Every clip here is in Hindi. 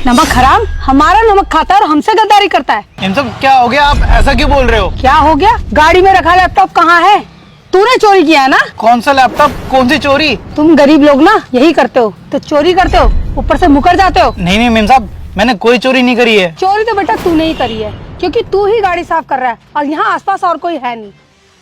नमक हराम, हमारा नमक खाता है और हमसे गद्दारी करता है। इन सब क्या हो गया? आप ऐसा क्यों बोल रहे हो? क्या हो गया? गाड़ी में रखा लैपटॉप कहाँ है? तूने चोरी किया है ना? कौन सा लैपटॉप? कौन सी चोरी? तुम गरीब लोग ना यही करते हो, तो चोरी करते हो, ऊपर से मुकर जाते हो। नहीं मेम साहब, मैंने कोई चोरी नहीं करी है। चोरी तो बेटा तूने ही करी है, क्योंकि तू ही गाड़ी साफ कर रहा है और यहाँ आसपास और कोई है नहीं।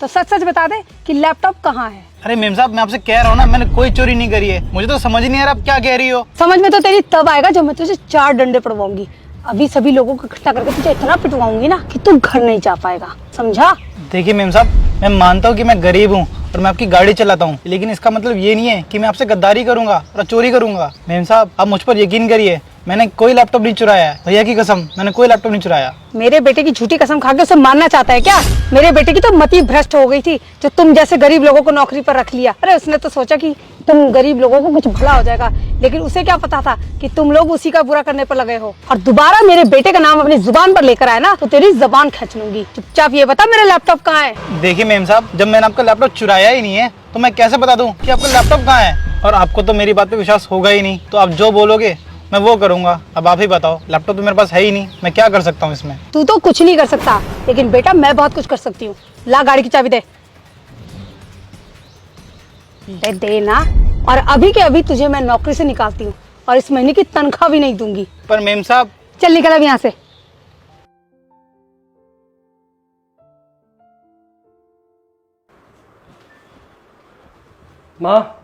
तो सच सच बता दे कि लैपटॉप कहाँ है। अरे मेम साहब, मैं आपसे कह रहा हूँ ना, मैंने कोई चोरी नहीं करी है। मुझे तो समझ नहीं आ रहा आप क्या कह रही हो। समझ में तो तेरी तब आएगा जब मैं तुझे 4 डंडे पड़वाऊंगी। अभी सभी लोगों को इकट्ठा करके तुझे इतना पिटवाऊंगी ना कि तू घर नहीं जा पाएगा, समझा? देखिए मेम साहब, मैं मानता हूँ कि मैं गरीब हूँ और मैं आपकी गाड़ी चलाता हूँ, लेकिन इसका मतलब ये नहीं है कि मैं आपसे गद्दारी करूंगा और चोरी करूंगा। मेम साहब, आप मुझ पर यकीन करिए, मैंने कोई लैपटॉप नहीं चुराया है। भैया की कसम, मैंने कोई लैपटॉप नहीं चुराया। मेरे बेटे की झूठी कसम खा के उसे मारना चाहता है क्या? मेरे बेटे की तो मति भ्रष्ट हो गई थी जो तुम जैसे गरीब लोगों को नौकरी पर रख लिया। अरे उसने तो सोचा कि तुम गरीब लोगों को कुछ भला हो जाएगा, लेकिन उसे क्या पता था कि तुम लोग उसी का बुरा करने पर लगे हो। और दोबारा मेरे बेटे का नाम अपनी जुबान पर लेकर आए ना तो तेरी जबान खींच लूंगी। चुपचाप ये बता मेरा लैपटॉप कहाँ है? देखिए मेम साहब, जब मैंने आपका लैपटॉप चुराया ही नहीं है तो मैं कैसे बता दूं कि आपका लैपटॉप कहाँ है? और आपको तो मेरी बात पे विश्वास होगा ही नहीं, तो आप जो बोलोगे मैं वो करूंगा। अब आप ही बताओ, लैपटॉप तो मेरे पास है ही नहीं, मैं क्या कर सकता हूँ इसमें? तू तो कुछ नहीं कर सकता, लेकिन बेटा मैं बहुत कुछ कर सकती हूँ। ला गाड़ी की चाबी दे। दे ना, और अभी के अभी तुझे मैं नौकरी से निकालती हूँ और इस महीने की तनख्वाह भी नहीं दूंगी। पर मेम साहब। चल निकल अब यहाँ से। माँ,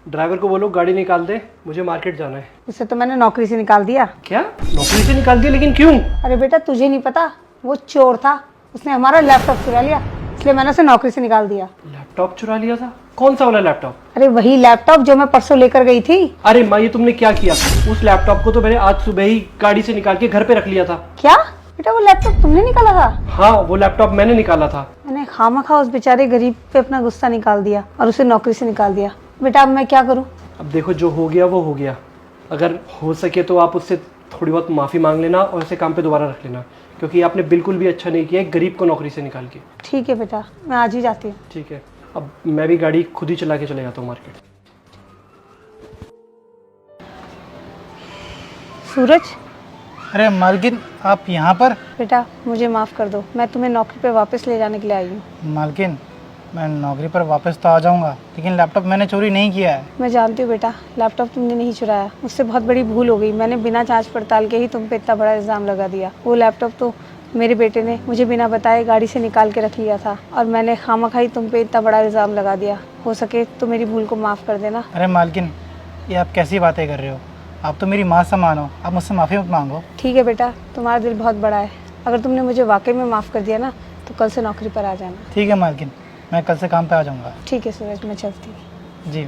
ड्राइवर को बोलो गाड़ी निकाल दे, मुझे मार्केट जाना है। उसे तो मैंने नौकरी से निकाल दिया। क्या? नौकरी से निकाल दिया? लेकिन क्यों? अरे बेटा तुझे नहीं पता, वो चोर था, उसने हमारा लैपटॉप चुरा लिया, इसलिए मैंने उसे नौकरी से निकाल दिया। लैपटॉप चुरा लिया था? कौन सा वाला लैपटॉप? अरे वही लैपटॉप जो मैं परसों लेकर गई थी। अरे माँ, ये तुमने क्या किया? उस लैपटॉप को तो मैंने आज सुबह ही गाड़ी से निकाल के घर पे रख लिया था। क्या बेटा, वो लैपटॉप तुमने निकाला था? हाँ, वो लैपटॉप मैंने निकाला था। मैंने खामखा उस बेचारे गरीब पे अपना गुस्सा निकाल दिया और उसे नौकरी से निकाल दिया। बेटा अब मैं क्या करूँ? अब देखो, जो हो गया वो हो गया। अगर हो सके तो आप उससे थोड़ी बहुत माफ़ी मांग लेना और ऐसे काम पे दोबारा रख लेना, क्योंकि आपने बिल्कुल भी अच्छा नहीं किया है गरीब को नौकरी से निकाल के। ठीक है बेटा, मैं आज ही जाती हूँ। ठीक है, अब मैं भी गाड़ी खुद ही चला के चले जाता हूँ मार्केट। सूरज। अरे मालकिन, आप यहाँ पर? बेटा मुझे माफ़ कर दो, मैं तुम्हें नौकरी पे वापस ले जाने के लिए आई हूँ। मालकिन, मैं नौकरी पर वापस तो आ जाऊंगा, लेकिन लैपटॉप मैंने चोरी नहीं किया है। मैं जानती हूँ बेटा, लैपटॉप तुमने नहीं चुराया, मुझसे बहुत बड़ी भूल हो गई। मैंने बिना जांच पड़ताल के ही तुम पे इतना बड़ा इल्ज़ाम लगा दिया। वो लैपटॉप तो मेरे बेटे ने मुझे बिना बताए गाड़ी से निकाल के रख लिया था और मैंने खामखाई तुम पे इतना बड़ा इल्ज़ाम लगा दिया। हो सके तो मेरी भूल को माफ़ कर देना। अरे मालकिन, ये आप कैसी बातें कर रहे हो? आप तो मेरी माँ समान हो, आप मुझसे माफ़ी मत मांगो। ठीक है बेटा, तुम्हारा दिल बहुत बड़ा है। अगर तुमने मुझे वाकई में माफ़ कर दिया ना तो कल से नौकरी पर आ जाना। ठीक है मालकिन, मैं कल से काम पे आ जाऊंगा। ठीक है सूरज, मैं चलती हूँ। जी।